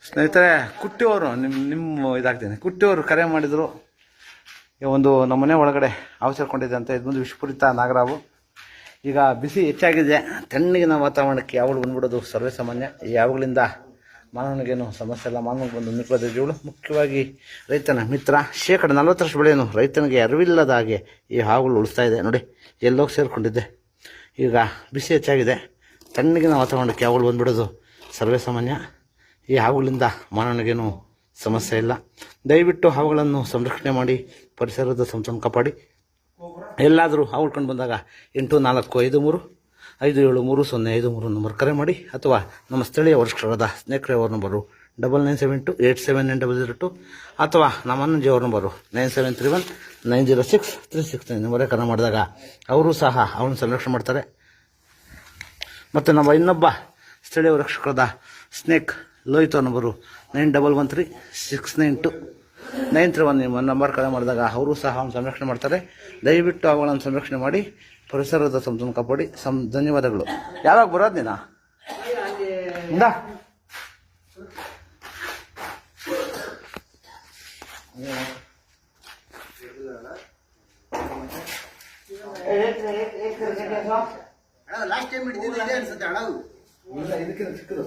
ಸ್ನೇಹಿತರೆ, ಕುಟ್ಟಿಯವರು ನಿಮ್ಮ ಇದಾಗ್ತೀನಿ. ಕುಟ್ಟಿಯವರು ಕರೆ ಮಾಡಿದರು. ಒಂದು ನಮ್ಮನೆ ಒಳಗಡೆ ಹಾವು ಸೇರ್ಕೊಂಡಿದೆ ಅಂತ. ಇದು ಬಂದು ವಿಷಪೂರಿತ ನಾಗರಾವು. ಈಗ ಬಿಸಿ ಹೆಚ್ಚಾಗಿದೆ, ತಣ್ಣಗಿನ ವಾತಾವರಣಕ್ಕೆ ಯಾವಳು ಬಂದ್ಬಿಡೋದು ಸರ್ವೇ ಸಾಮಾನ್ಯ. ಈ ಯಾವಾಗಲಿಂದ ಮಾನವನಿಗೇನು ಸಮಸ್ಯೆ ಇಲ್ಲ. ಮಾನವನಿಗೆ ಬಂದು ಮಿತ್ರವಾದ ಜೀವಳು, ಮುಖ್ಯವಾಗಿ ರೈತನ ಮಿತ್ರ. 40% ಬೆಳೆಯನ್ನು ರೈತನಿಗೆ ಅರಿವಿಲ್ಲದ ಹಾಗೆ ಈ ಹಾವುಗಳು ಉಳಿಸ್ತಾ ಇದೆ. ನೋಡಿ ಎಲ್ಲೋಗಿ ಸೇರಿಕೊಂಡಿದ್ದೆ. ಈಗ ಬಿಸಿ ಹೆಚ್ಚಾಗಿದೆ, ತಣ್ಣಗಿನ ವಾತಾವರಣಕ್ಕೆ ಯಾವಳು ಬಂದ್ಬಿಡೋದು ಸರ್ವೇ ಸಾಮಾನ್ಯ. ಈ ಹಾವುಗಳಿಂದ ಮಾನವನಿಗೇನು ಸಮಸ್ಯೆ ಇಲ್ಲ. ದಯವಿಟ್ಟು ಹಾವುಗಳನ್ನು ಸಂರಕ್ಷಣೆ ಮಾಡಿ, ಪರಿಸರದ ಸಮತೋಲನ ಕಾಪಾಡಿ. ಎಲ್ಲಾದರೂ ಹಾವು ಉಳ್ಕೊಂಡು ಬಂದಾಗ 8453573053 ನಂಬರ್ ಕರೆ ಮಾಡಿ, ಅಥವಾ ನಮ್ಮ ಸ್ಥಳೀಯ ವರಿಷ್ಠರಾದ ಸ್ನೇಹಿತರೆ ಅವ್ರ ನಂಬರು 9972879002, ಅಥವಾ ನಮ್ಮ ಅಣ್ಣಂಜಿ ಅವ್ರ ನಂಬರು 9731906369 ನಂಬರೇ ಕರೆ ಮಾಡಿದಾಗ ಅವರು ಸಹ ಅವನ್ನ ಸಂರಕ್ಷಣೆ ಮಾಡ್ತಾರೆ. ಮತ್ತು ನಮ್ಮ ಇನ್ನೊಬ್ಬ ಸ್ಥಳೀಯ ರಕ್ಷಕರಾದ ಸ್ನೇಕ್ ಲೋಹಿತ್ ಅವ್ರ ನಂಬರು 9136929331 ನಂಬರ್ ಕರೆ ಮಾಡಿದಾಗ ಅವರು ಸಹ ಅವನ್ನ ಸಂರಕ್ಷಣೆ ಮಾಡ್ತಾರೆ. ದಯವಿಟ್ಟು ಅವುಗಳನ್ನು ಸಂರಕ್ಷಣೆ ಮಾಡಿ, ಪರಿಸರದ ಸಮತೋಲನ ಕಾಪಾಡಿ. ಧನ್ಯವಾದಗಳು. ಯಾವಾಗ ಬರೋದು ನೀನು? ಲಾಸ್ಟ್ ಟೈಮ್ ಹಿಡಿದಿದ್ದೆ ಅನ್ಸುತ್ತೆ ಹಳವು. ಇದಕ್ಕಿಂತ ಚಿಕ್ಕದು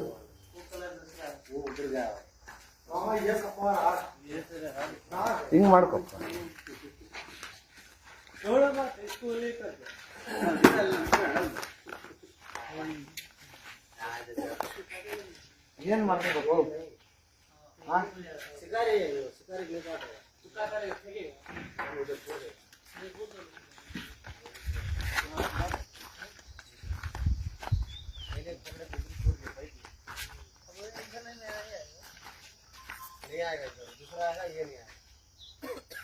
ಹಿಂಗೆ ಮಾಡ್ಕೊ. ಏನು ಮಾಡ್ಬೇಕು? दूसरा आएगा, ये नहीं आएगा।